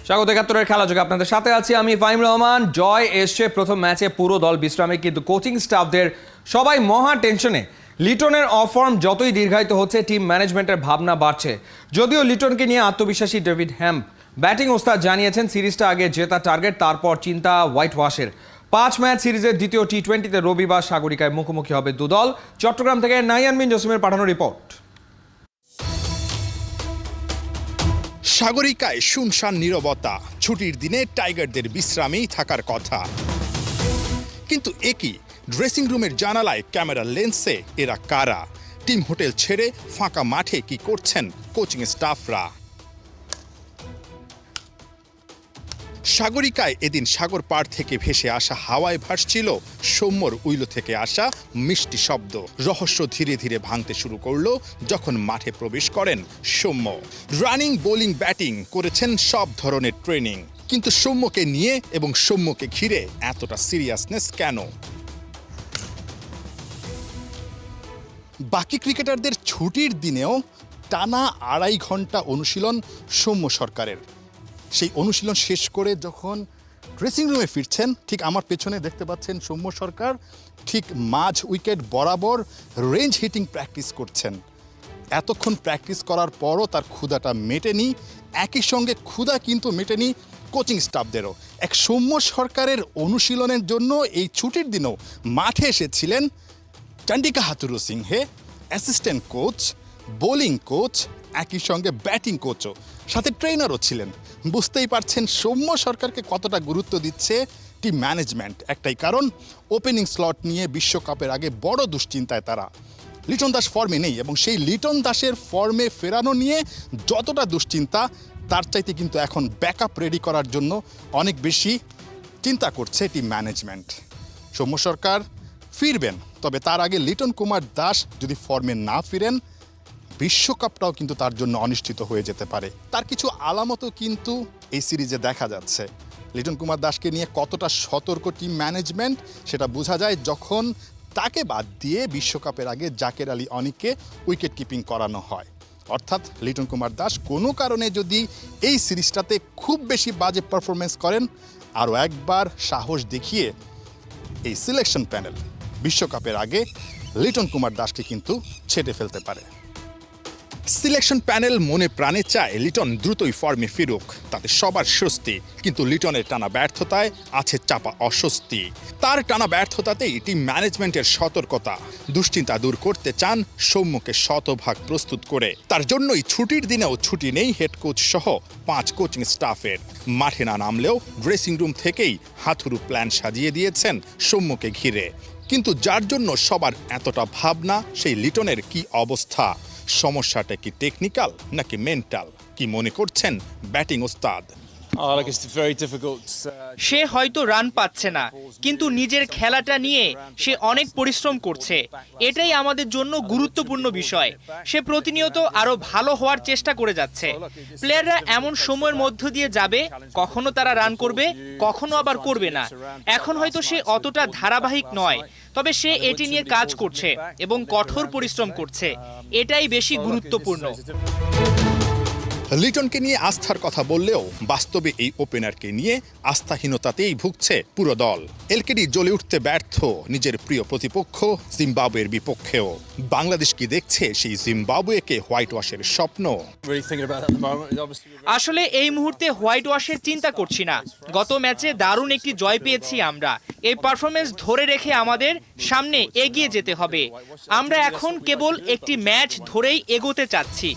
স্বাগত ৭১-এর খেলা যোগে আপনাদের সাথে আছি আমি ফাহিম রহমান। জয় এসছে প্রথম ম্যাচে, পুরো দল বিশ্রামে, কিন্তু কোচিং স্টাফদের সবাই মহা টেনশনে। লিটনের অফর্ম যতই দীর্ঘায়িত হচ্ছে, টিম ম্যানেজমেন্টের ভাবনা বাড়ছে। যদিও লিটনকে নিয়ে আত্মবিশ্বাসী ডেভিড হ্যাম্প ব্যাটিং ওস্তাদ জানিয়েছেন সিরিজটা আগে জেতা টার্গেট, তারপর চিন্তা হোয়াইট ওয়াশের। ৫ ম্যাচ সিরিজের দ্বিতীয় টি-20তে রবিবার সাগরিকায় মুখোমুখি হবে দুদল। চট্টগ্রাম থেকে নাইয়ান বিন জসিমের পাঠানো রিপোর্ট। সাগরিকায় শুনশান নীরবতা। ছুটির দিনে টাইগারদের বিশ্রামেই থাকার কথা, কিন্তু একই ড্রেসিং রুমের জানালায় ক্যামেরা লেন্সে এরা কারা? টিম হোটেল ছেড়ে ফাঁকা মাঠে কি করছেন কোচিং স্টাফরা? সাগরিকায় এদিন সাগর পাড় থেকে ভেসে আসা হাওয়ায় ভাসছিল সৌম্যর উইলো থেকে আসা মিষ্টি শব্দ। রহস্য ধীরে ধীরে ভাঙতে শুরু করলো যখন মাঠে প্রবেশ করেন সৌম্য। রানিং, বোলিং, ব্যাটিং করেছেন সব ধরনের ট্রেনিং, কিন্তু সৌম্যকে নিয়ে এবং সৌম্যকে ঘিরে এতটা সিরিয়াসনেস কেন? বাকি ক্রিকেটারদের ছুটির দিনেও টানা ২.৫ ঘন্টা অনুশীলন সৌম্য সরকারের। সেই অনুশীলন শেষ করে যখন ড্রেসিং রুমে ফিরছেন, ঠিক আমার পেছনে দেখতে পাচ্ছেন সৌম্য সরকার ঠিক মাঝ উইকেট বরাবর রেঞ্জ হিটিং প্র্যাকটিস করছেন। এতক্ষণ প্র্যাকটিস করার পরও তার ক্ষুধাটা মেটেনি, একই সঙ্গে ক্ষুধা কিন্তু মেটেনি কোচিং স্টাফদেরও। এক সৌম্য সরকারের অনুশীলনের জন্য এই ছুটির দিনেও মাঠে এসেছিলেন Chandika Hathurusingha, assistant coach, bowling coach, একই সঙ্গে ব্যাটিং কোচও, সাথে ট্রেনারও ছিলেন। বুঝতেই পারছেন সৌম্য সরকারকে কতটা গুরুত্ব দিচ্ছে টিম ম্যানেজমেন্ট। একটাই কারণ, ওপেনিং স্লট নিয়ে বিশ্বকাপের আগে বড় দুশ্চিন্তায় তারা। লিটন দাস ফর্মে নেই এবং সেই লিটন দাসের ফর্মে ফেরানো নিয়ে যতটা দুশ্চিন্তা, তার চাইতে কিন্তু এখন ব্যাকআপ রেডি করার জন্য অনেক বেশি চিন্তা করছে টিম ম্যানেজমেন্ট। সৌম্য সরকার ফিরবেন, তবে তার আগে লিটন কুমার দাস যদি ফর্মে না ফিরেন, বিশ্বকাপটাও কিন্তু তার জন্য অনিশ্চিত হয়ে যেতে পারে। তার কিছু আলামতও কিন্তু এই সিরিজে দেখা যাচ্ছে। লিটন কুমার দাসকে নিয়ে কতটা সতর্ক টিম ম্যানেজমেন্ট সেটা বোঝা যায় যখন তাকে বাদ দিয়ে বিশ্বকাপের আগে জাকের আলী অনিককে উইকেট কিপিং করানো হয়। অর্থাৎ লিটন কুমার দাস কোনো কারণে যদি এই সিরিজটাতে খুব বেশি বাজে পারফরমেন্স করেন, আরও একবার সাহস দেখিয়ে এই সিলেকশন প্যানেল বিশ্বকাপের আগে লিটন কুমার দাসকে কিন্তু ছেটে ফেলতে পারে। সিলেকশন প্যানেল মনে প্রাণে চায় লিটন দ্রুতই ফর্মে ফিরুক, তাতে সবার স্বস্তি। কিন্তু লিটনের টানা ব্যর্থতায় আছে চাপা অস্বস্তি। তার টানা ব্যর্থতাতেই টিম ম্যানেজমেন্টের সতর্কতা। দুশ্চিন্তা দূর করতে চান সৌম্যকে শতভাগ প্রস্তুত করে। তার জন্যই ছুটির দিনেও ছুটি নেই হেড কোচ সহ 5 কোচিং স্টাফের। মাঠে না নামলেও ড্রেসিং রুম থেকেই হাথুরু প্ল্যান সাজিয়ে দিয়েছেন সৌম্যকে ঘিরে। কিন্তু যার জন্য সবার এতটা ভাবনা, সেই লিটনের কি অবস্থা? সমস্যাটা কি টেকনিক্যাল নাকি মেন্টাল? কি মনে করছেন ব্যাটিং ওস্তাদ? সে হয়তো রান পাচ্ছে না, কিন্তু নিজের খেলাটা নিয়ে সে অনেক পরিশ্রম করছে। এটাই আমাদের জন্য গুরুত্বপূর্ণ বিষয়। সে প্রতিনিয়ত আরো ভালো হওয়ার চেষ্টা করে যাচ্ছে। প্লেয়াররা এমন সময়ের মধ্য দিয়ে যাবে, কখনো তারা রান করবে, কখনো আবার করবে না। এখন হয়তো সে অতটা ধারাবাহিক নয়, তবে সে এটি নিয়ে কাজ করছে এবং কঠোর পরিশ্রম করছে। এটাই বেশি গুরুত্বপূর্ণ। লিটনকে নিয়ে আস্থার কথা বললেও বাস্তবে এই ওপেনারকে নিয়ে আস্থাহীনতাতেই ভুগছে পুরো দল। এলকেডি জ্বলে উঠতে ব্যর্থ নিজের প্রিয় প্রতিপক্ষ জিম্বাবুয়ের বিপক্ষেও। বাংলাদেশ কি দেখছে সেই জিম্বাবুয়েকে হোয়াইট ওয়াশের স্বপ্ন? আসলে এই মুহূর্তে হোয়াইট ওয়াশের চিন্তা করছি না। গত ম্যাচে দারুণ একটি জয় পেয়েছি আমরা। এই পারফরমেন্স ধরে রেখে আমাদের সামনে এগিয়ে যেতে হবে। আমরা এখন কেবল একটি ম্যাচ ধরেই এগোতে চাচ্ছি।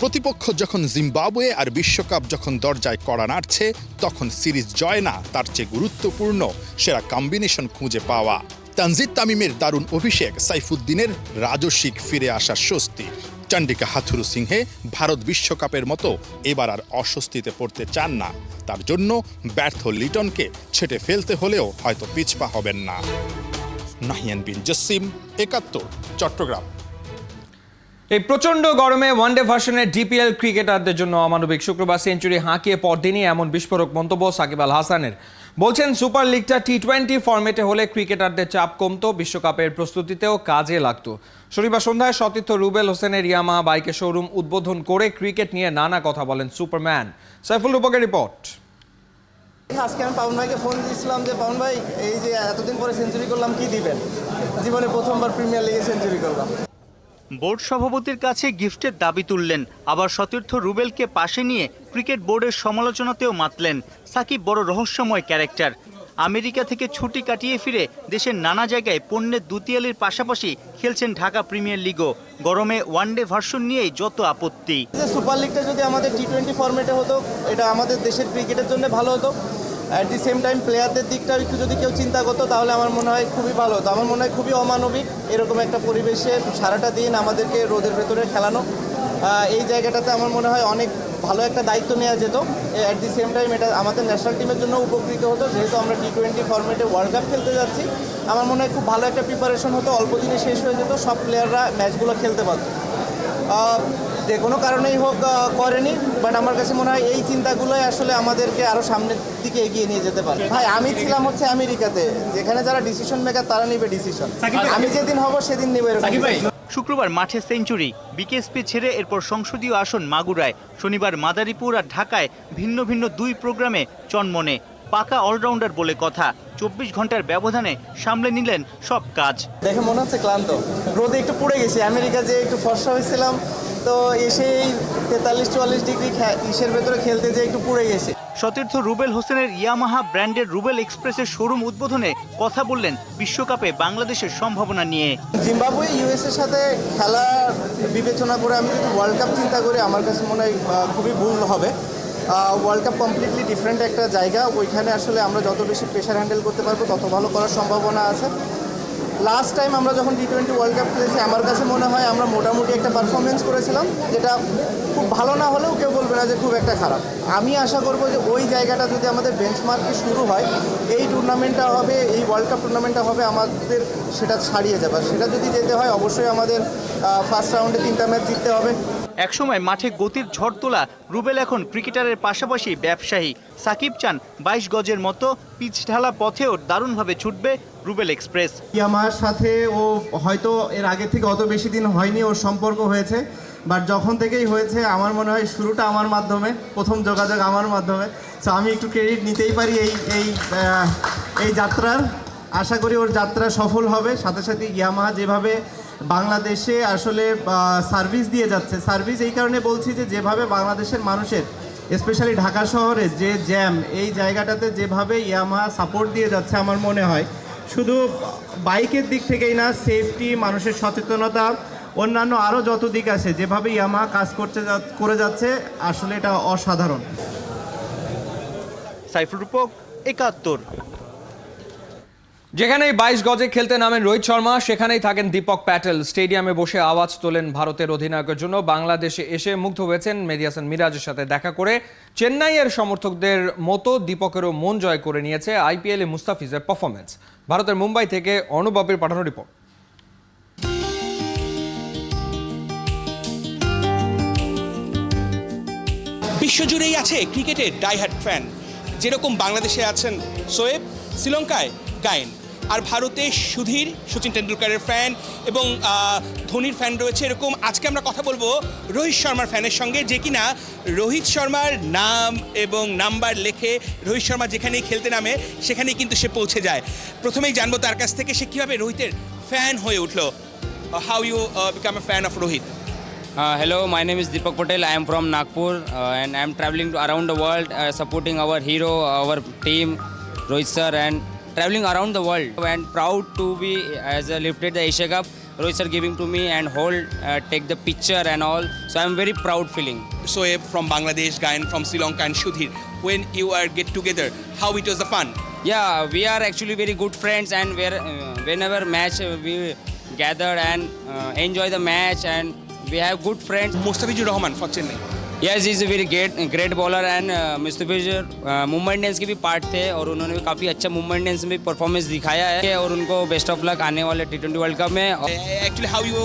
প্রতিপক্ষ যখন জিম্বাবুয়ে আর বিশ্বকাপ যখন দরজায় কড়া নাড়ছে, তখন সিরিজ জয় না, তার চেয়ে গুরুত্বপূর্ণ সেরা কম্বিনেশন খুঁজে পাওয়া। তানজিদ তামিমের দারুণ অভিষেক, সাইফুদ্দিনের রাজস্বিক ফিরে আসার স্বস্তি। চন্ডিকা হাথুরু সিংহে ভারত বিশ্বকাপের মতো এবার আর অস্বস্তিতে পড়তে চান না। তার জন্য ব্যর্থ লিটনকে ছেটে ফেলতে হলেও হয়তো পিছপা হবেন না। নাহিয়ান বিন জসিম, ৭১, চট্টগ্রাম। এই প্রচন্ড গরমে ওয়ানডে ভার্সনের ডিপিএল ক্রিকেটারদের জন্য অমানবিক। শুক্রবার সেঞ্চুরি হাঁকিয়ে পরদিনই এমন বিস্ফোরক মন্তব্য সাকিব আল হাসানের। বলছেন সুপার লিগটা টি-20 ফরম্যাটে হলে ক্রিকেটারদের চাপ কমতো, বিশ্বকাপের প্রস্তুতিতেও কাজে লাগতো। শনিবার সন্ধ্যায় সতীর্থ রুবেল হোসেনের ইয়ামাহা বাইকের শোরুম উদ্বোধন করে ক্রিকেট নিয়ে নানা কথা বলেন সুপারম্যান। সাইফুল রূপকের রিপোর্ট। আজকে আমি পাবন ভাইকে ফোন দিয়েছিলাম যে পাবন ভাই, এই যে এতদিন পরে সেঞ্চুরি করলাম, কি দিবেন? জীবনে প্রথমবার প্রিমিয়ার লিগে সেঞ্চুরি করলাম। বোর্ড সভাপতির কাছে গিফটের দাবি তুললেন, আবার সতীর্থ রুবেলকে পাশে নিয়ে ক্রিকেট বোর্ডের সমালোচনাতেও মাতলেন। সাকিব বড় রহস্যময় ক্যারেক্টার। আমেরিকা থেকে ছুটি কাটিয়ে ফিরে দেশের নানা জায়গায় পণ্যের দুতিয়ালির পাশাপাশি খেলছেন ঢাকা প্রিমিয়ার লিগও। গরমে ওয়ানডে ভার্সন নিয়েই যত আপত্তি। যে সুপার লিগটা যদি আমাদের টি-20 ফরম্যাটে হতো, এটা আমাদের দেশের ক্রিকেটের জন্য ভালো হতো। অ্যাট দি সেম টাইম প্লেয়ারদের দিকটাও একটু যদি কেউ চিন্তা করতো তাহলে আমার মনে হয় খুবই ভালো হতো। আমার মনে হয় খুবই অমানবিক এরকম একটা পরিবেশে সারাটা দিন আমাদেরকে রোদের ভেতরে খেলানো। এই জায়গাটাতে আমার মনে হয় অনেক ভালো একটা দায়িত্ব নেওয়া যেত। অ্যাট দি সেম টাইম এটা আমাদের ন্যাশনাল টিমের জন্য উপকৃত হতো, যেহেতু আমরা টি-20 ফরম্যাটে ওয়ার্ল্ড কাপ খেলতে যাচ্ছি। আমার মনে হয় খুব ভালো একটা প্রিপারেশন হতো, অল্প দিনে শেষ হয়ে যেত, সব প্লেয়াররা ম্যাচগুলো খেলতে পারত। যে কোনো কারণেই হোক করেনি, বাট আমার কাছে মনে হয় এই চিন্তাগুলোই আসলে আমাদেরকে আরও সামনের দিকে এগিয়ে নিয়ে যেতে পারে। ভাই আমি ছিলাম হচ্ছে আমেরিকাতে, যেখানে যারা ডিসিশন মেকার তারা নেবে ডিসিশন, আমি যেদিন হব সেদিন নেবে। শুক্রবার মাঠে সেঞ্চুরি, বিকেএসপি ছেড়ে এরপর সংসদীয় আসন মাগুরায়। শনিবার মাদারীপুর আর ঢাকায় ভিন্ন ভিন্ন দুই প্রোগ্রামে চনমনে। পাকা অলরাউন্ডার বলে কথা, 24 ঘন্টার ব্যবধানে সামলে নিলেন সব কাজ। দেখে মনে হচ্ছে ক্লান্ত, রোদে একটু পুড়ে গেছি। আমেরিকা যে একটু ফর্সা হয়েছিলাম, তো এসেই 43-44 ডিগ্রি ইসের ভেতরে খেলতে যে একটু পুড়ে গেছে। সতীর্থ রুবেল হোসেনের ইয়ামাহা ব্র্যান্ডের রুবেল এক্সপ্রেসের শোরুম উদ্বোধনে কথা বললেন বিশ্বকাপে বাংলাদেশের সম্ভাবনা নিয়ে। জিম্বাবুয়ে ইউএসের সাথে খেলা বিবেচনা করে আমি যদি ওয়ার্ল্ড কাপ চিন্তা করি, আমার কাছে মনে হয় খুবই ভুল হবে। ওয়ার্ল্ড কাপ কমপ্লিটলি ডিফারেন্ট একটা জায়গা, ওইখানে আসলে আমরা যত বেশি প্রেশার হ্যান্ডেল করতে পারবো তত ভালো করার সম্ভাবনা আছে। লাস্ট টাইম আমরা যখন টি-20 ওয়ার্ল্ড কাপ খেলেছি, আমার কাছে মনে হয় আমরা মোটামুটি একটা পারফরমেন্স করেছিলাম, যেটা খুব ভালো না হলেও কেউ বলবে না যে খুব একটা খারাপ। আমি আশা করব যে ওই জায়গাটা যদি আমাদের বেঞ্চমার্কে শুরু হয়, এই টুর্নামেন্টটা হবে, এই ওয়ার্ল্ড কাপ টুর্নামেন্টটা হবে আমাদের সেটা ছাড়িয়ে যাবে। সেটা যদি যেতে হয় অবশ্যই আমাদের ফার্স্ট রাউন্ডে 3টা ম্যাচ জিততে হবে। একসময় মাঠে গতির ঝড় তোলা রুবেল এখন ক্রিকেটারের পাশাপাশি ব্যবসায়ী। সাকিব চান 22 গজের মতো পিচ ঢালা পথেও দারুণভাবে ছুটবে রুবেল এক্সপ্রেস। আমার সাথে ও হয়তো এর আগে থেকে অত বেশি দিন হয়নি ওর সম্পর্ক হয়েছে, বাট যখন থেকেই হয়েছে আমার মনে হয় শুরুটা আমার মাধ্যমে, প্রথম যোগাযোগ আমার মাধ্যমে। সো আমি একটু ক্রেডিট নিতেই পারি এই যাত্রার। আশা করি ওর যাত্রা সফল হবে। সাথে সাথে ইয়ামাহা যেভাবে বাংলাদেশে আসলে সার্ভিস দিয়ে যাচ্ছে, সার্ভিস এই কারণে বলছি যে যেভাবে বাংলাদেশের মানুষের স্পেশালি ঢাকা শহরে যে জ্যাম, এই জায়গাটাতে যেভাবে ইয়ামাহা সাপোর্ট দিয়ে যাচ্ছে, আমার মনে হয় শুধু বাইকের দিক থেকেই না, সেফটি, মানুষের সচেতনতা, অন্যান্য আরও যত দিক আছে, যেভাবে ইয়ামাহা কাজ করে যাচ্ছে, আসলে এটা অসাধারণ। সাইফুল রূপক, 71। যেখানেই 22 গজে খেলতে নামেন রোহিত শর্মা, সেখানেই থাকেন দীপক প্যাটেল। স্টেডিয়ামে বসে আওয়াজ তোলেন ভারতের অধিনায়কের জন্য। বাংলাদেশে এসে মুগ্ধ হয়েছেন মেহেদী হাসান মিরাজের সাথে দেখা করে। চেন্নাইয়ের সমর্থকদের মতো দীপকেরও মন জয় করে নিয়েছে আইপিএলে মুস্তাফিজের পারফরমেন্স। ভারতের মুম্বাই থেকে অর্ণবাবীর পাঠানো রিপোর্ট। বিশ্বজুড়েই আছে ক্রিকেটের ডাইহার্ড ফ্যান। যেরকম বাংলাদেশে আছেন শোয়েব, শ্রীলঙ্কায় গায়েন, আর ভারতে সুধীর, সচিন টেন্ডুলকারের ফ্যান এবং ধোনির ফ্যান রয়েছে। এরকম আজকে আমরা কথা বলবো রোহিত শর্মার ফ্যানের সঙ্গে, যে কিনা রোহিত শর্মার নাম এবং নাম্বার লেখে রোহিত শর্মা যেখানেই খেলতে নামে সেখানেই কিন্তু সে পৌঁছে যায়। প্রথমেই জানবো তার কাছ থেকে সে কীভাবে রোহিতের ফ্যান হয়ে উঠলো। How you become a fan of Rohit? Hello, my name is Deepak Patel. I am from Nagpur and I am traveling around the world supporting our hero, our team, Rohit sir, and traveling around the world. And proud to be as a lifted the Asia Cup. Rohit sir giving to me and take the picture and all. So I am very proud feeling. Shoaib from Bangladesh, Gayan from Sri Lanka, and Sudhir. When you are get together, how it was the fun? Yeah, we are actually very good friends, and whenever match we gather and enjoy the match, and we have good friends. Mustafizur Rahman for Chennai. Yes is a very great bowler and Mustafizur Mumbai Indians के भी part थे और उन्होंने भी काफ़ी अच्छा Mumbai Indians में performance दिखाया है और उनको बेस्ट ऑफ लक आने वाले T20 वर्ल्ड कप में। Actually how you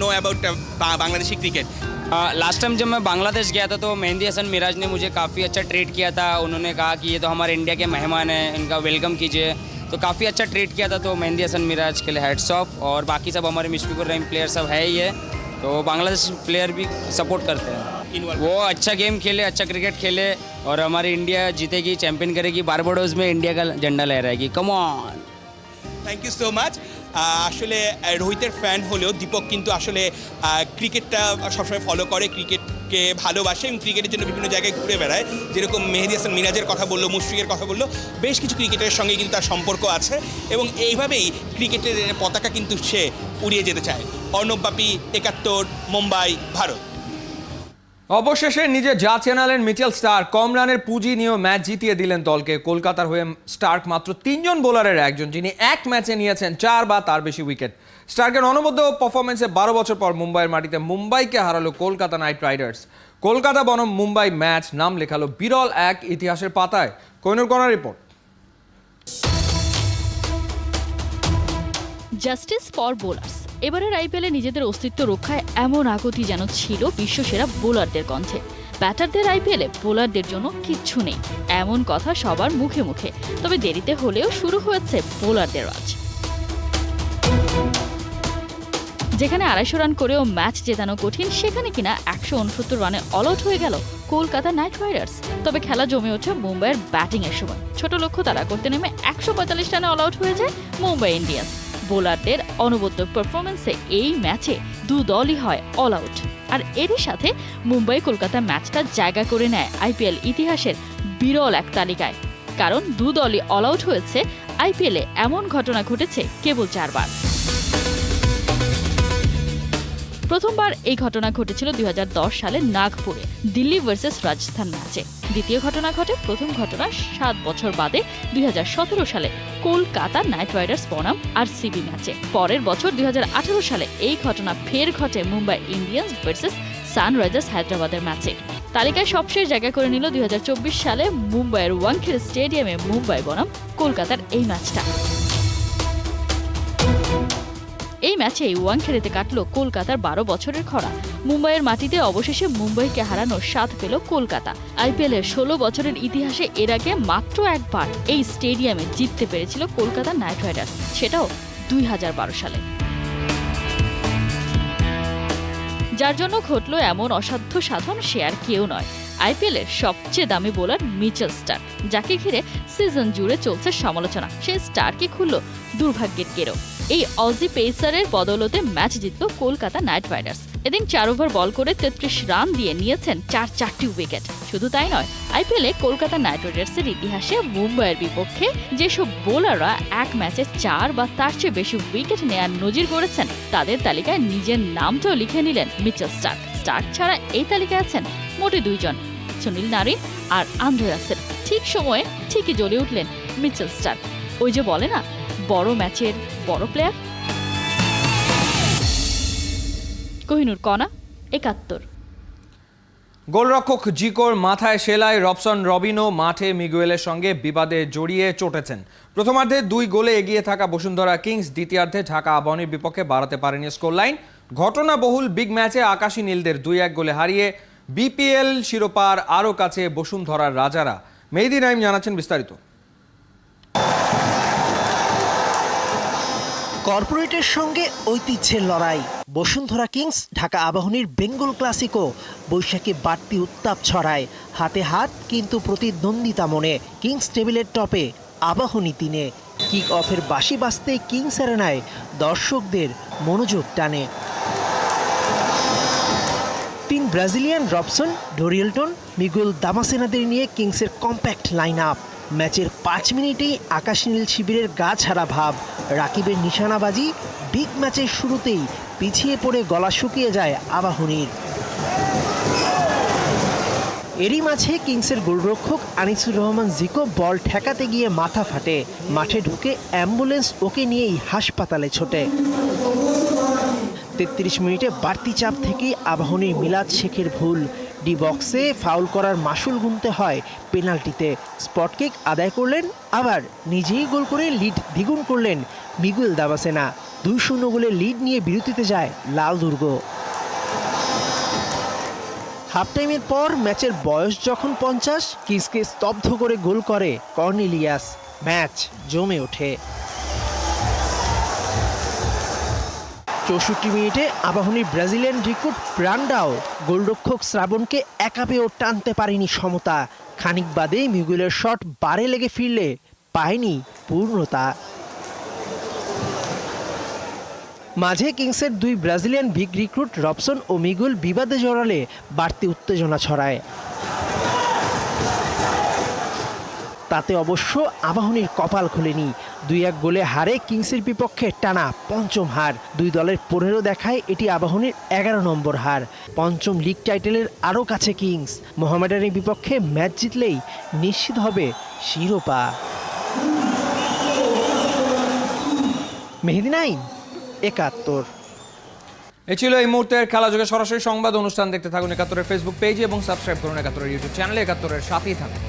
know about Bangladeshi cricket? Last time जब मैं बांग्लादेश गया था तो मेहंदी हसन मिराज ने मुझे काफ़ी अच्छा ट्रीट किया था। उन्होंने कहा कि ये तो हमारे इंडिया के मेहमान हैं, इनका वेलकम कीजिए, तो काफ़ी अच्छा ट्रीट किया था। तो मेहंदी हसन मिराज के लिए हेड्स ऑफ, और बाकी सब हमारे मुशफिकुर रहीम प्लेयर सब है ही है, तो बांग्लादेश प्लेयर भी सपोर्ट करते हैं। वो अच्छा गेम खेले, अच्छा क्रिकेट खेले और हमारी इंडिया जीतेगी, चैंपियन करेगी, बारबाडोस में इंडिया का झंडा लहराएगी। Come on. Thank you so much. আসলে রোহিতের ফ্যান হলেও দীপক কিন্তু আসলে ক্রিকেটটা সবসময় ফলো করে, ক্রিকেটকে ভালোবাসে এবং ক্রিকেটের জন্য বিভিন্ন জায়গায় ঘুরে বেড়ায়। যেরকম মেহেদী হাসান মিরাজের কথা বললো, মুশফিকের কথা বললো, বেশ কিছু ক্রিকেটের সঙ্গে কিন্তু তার সম্পর্ক আছে এবং এইভাবেই ক্রিকেটের পতাকা কিন্তু সে উড়িয়ে যেতে চায়। অর্ণব বাপি, ৭১, মুম্বাই, ভারত। অবশেষে নিজে যা চ্যানেলের মিচেল স্টার্ক কম রানের পুঁজি নিয়েও ম্যাচ জিতিয়ে দিলেন দলকে। কলকাতার হয়ে স্টার্ক মাত্র 3 জন বোলারের একজন যিনি এক ম্যাচে নিয়েছেন 4 বা তার বেশি উইকেট। স্টার্কের অনবদ্য পারফরমেন্সে 12 বছর পর মুম্বাইয়ের মাটিতে মুম্বাইকে হারালো কলকাতা নাইট রাইডার্স। কলকাতা বনাম মুম্বাই ম্যাচ নাম লেখালো বিরল এক ইতিহাসের পাতায়। কোহিনুর কণার রিপোর্ট। Justice for bowlers. এবারের আইপিএলে নিজেদের অস্তিত্ব রক্ষায় এমন আকুতি যেন ছিল বিশ্বসেরা বোলারদের কণ্ঠে। ব্যাটারদের আইপিএলে বোলারদের জন্য কিচ্ছু নেই, এমন কথা সবার মুখে মুখে। তবে দেরিতে হলেও শুরু হয়েছে বোলারদের রাজ। যেখানে 250 রান করেও ম্যাচ জেতানো কঠিন, সেখানে কিনা 169 রানে অল আউট হয়ে গেল কলকাতা নাইট রাইডার্স। তবে খেলা জমে ওঠে মুম্বাইয়ের ব্যাটিংয়ের সময়। ছোট লক্ষ্য তারা করতে নেমে 145 রানে অল আউট হয়ে যায় মুম্বাই ইন্ডিয়ান্স। বোলারদের অনবদ্য পারফরমেন্সে এই ম্যাচে দু দলই হয় অল আউট। আর এরই সাথে মুম্বাই কলকাতা ম্যাচটা জায়গা করে নেয় আইপিএল ইতিহাসের বিরল এক তালিকায়। কারণ দু দলই অল আউট হয়েছে আইপিএলে এমন ঘটনা ঘটেছে কেবল 4 বার। প্রথমবার এই ঘটনা ঘটেছিল 2010 সালে নাগপুরে দিল্লি ভার্সেস রাজস্থান ম্যাচে। দ্বিতীয় ঘটনা ঘটে প্রথম ঘটনা 7 বছর বাদে 2017 সালে কলকাতা নাইট রাইডার্স বনাম আরসিবি ম্যাচে। পরের বছর 2018 সালে এই ঘটনা ফের ঘটে মুম্বাই ইন্ডিয়ান্স ভার্সেস সানরাইজার্স হায়দ্রাবাদের ম্যাচে। তালিকায় সবশেষ জায়গা করে নিল 2024 সালে মুম্বাইয়ের ওয়াংখেড়ে স্টেডিয়ামে মুম্বাই বনাম কলকাতার এই ম্যাচটা। এই ম্যাচে ওয়াংখেড়েতে কাটল কলকাতার 12 বছরের খরা। মুম্বাইয়ের মাটিতে অবশেষে মুম্বাইকে হারানোর স্বাদ পেল কলকাতা। আইপিএলের 16 বছরের ইতিহাসে এর আগে মাত্র একবার এই স্টেডিয়ামে জিততে পেরেছিল কলকাতা নাইট রাইডার্স, সেটাও 2012 সালে। যার জন্য ঘটল এমন অসাধ্য সাধন সে আর কেউ নয়, আইপিএলের সবচেয়ে দামি বোলার মিচেল স্টার্ক, যাকে ঘিরে সিজন জুড়ে চলছে সমালোচনা। সেই স্টার্কই খুলল দুর্ভাগ্যের কেরো। এই অজি পেসারের বদৌলতে ম্যাচ জিতল কলকাতা নাইট রাইডার্স। এদিন 4 ওভার বল করে 33 রান দিয়ে নিয়েছেন 4টি উইকেট। শুধু তাই নয়, আইপিএলে কলকাতা নাইট রাইডার্সের ইতিহাসে মুম্বাইয়ের বিপক্ষে যেসব বোলাররা এক ম্যাচে 4 বা তার চেয়ে বেশি উইকেট নেয়ার নজির গড়েছেন, তাদের তালিকায় নিজের নামটাও লিখে নিলেন মিচেল স্টার্ক। স্টার্ক ছাড়া এই তালিকায় আছেন মোটে 2 জন, সুনীল নারিন আর আন্দ্রে রাসেল। ঠিক সময়ে ঠিকই জ্বলে উঠলেন মিচেল স্টার্ক। ওই যে বলে না, বড় ম্যাচের বড় প্লেয়ার। কোহিনুর কণা, 71। গোলরক্ষক জিকোর মাথায় সেলাই, রবসন রবিনও মাঠে মিগুয়েলের সঙ্গে বিবাদে জড়িয়ে চটেছেন। প্রথমার্ধে 2 গোলে এগিয়ে থাকা বসুন্ধরা কিংস দ্বিতীয়ার্ধে ঢাকা আবাহনীর বিপক্ষে বাড়াতে পারেনি স্কোর লাইন। ঘটনাবহুল বিগ ম্যাচে আকাশী নীলদের 2-1 গোলে হারিয়ে বিপিএল শিরোপার আরও কাছে বসুন্ধরার রাজারা। মেহেদী নাইম জানাচ্ছেন বিস্তারিত। কর্পোরেটের সঙ্গে ঐতিহ্যের লড়াই, বসুন্ধরা কিংস ঢাকা আবাহনীর বেঙ্গল ক্লাসিকো। বৈশাখী বাড়তি উত্তাপ ছড়ায়, হাতে হাত কিন্তু প্রতিদ্বন্দ্বিতা মনে। কিংস টেবিলের টপে, আবাহনী 3-এ। কিক অফের বাঁশি বাজতে কিংস অ্যারেনায় দর্শকদের মনোযোগ টানে। 3 ব্রাজিলিয়ান রবসন, ডোরিয়েলটন, মিগুয়েল দামাসেনাদের নিয়ে কিংসের কম্প্যাক্ট লাইন আপ। ম্যাচের 5 মিনিটেই আকাশী নীল শিবিরের গা ছাড়া ভাব। রাকিবের নিশানাবাজি, বিগ ম্যাচের শুরুতেই পিছিয়ে পড়ে গলা শুকিয়ে যায় আবাহনীর। এরই মাঝে কিংসের গোলরক্ষক আনিসুর রহমান জিকো বল ঠেকাতে গিয়ে মাথা ফাটে। মাঠে ঢুকে অ্যাম্বুলেন্স ওকে নিয়েই হাসপাতালে ছোটে। 33 মিনিটে বাড়তি চাপ থেকেই আবাহনীর মিলাদ শেখের ভুল। ডি বক্সে ফাউল করার মাসুল গুনতে হয় পেনাল্টিতে। স্পট কিক আদায় করলেন, আবার নিজেই গোল করে লিড দ্বিগুণ করলেন মিগুয়েল দাবাসেনা। 2-0 গোলে লিড নিয়ে বিরতিতে যায় লাল দুর্গ। হাফ টাইমের পর ম্যাচের বয়স যখন 50, কিংসকে স্তব্ধ করে গোল করে কর্নেলিয়াস। ম্যাচ জমে ওঠে। 64 মিনিটে আবাহনীর ব্রাজিলিয়ান রিক্রুট ব্রান্ডাও গোলরক্ষক শ্রাবণকে একা পেয়েও টানতে পারেনি সমতা। খানিক বাদে মিগুয়েলের শট বারে লেগে ফিরলে পায়নি পূর্ণতা। মাঝে কিংসের 2 ব্রাজিলিয়ান বিগ রিক্রুট রবসন ও মিগুয়েল বিবাদে জড়ালে বাড়তি উত্তেজনা ছড়ায়। তাতে অবশ্য আবাহনীর কপাল খোলেনি। 2-1 গোলে হারে কিংসের বিপক্ষে টানা 5ম হার। দুই দলের 15 দেখায় এটি আবাহনীর 11 নম্বর হার। 5ম লিগ টাইটেলের আরও কাছে কিংস। মোহামেডানের বিপক্ষে ম্যাচ জিতলেই নিশ্চিত হবে শিরোপা। মেহেদী নাইম, 71। এ ছিল এই মুহূর্তের খেলা যোগে সরাসরি সংবাদ অনুষ্ঠান। দেখতে থাকুন 71-এর ফেসবুক পেজে এবং সাবস্ক্রাইব করুন 71-এর ইউটিউব চ্যানেলে। 71-এর সাথেই থাকুন।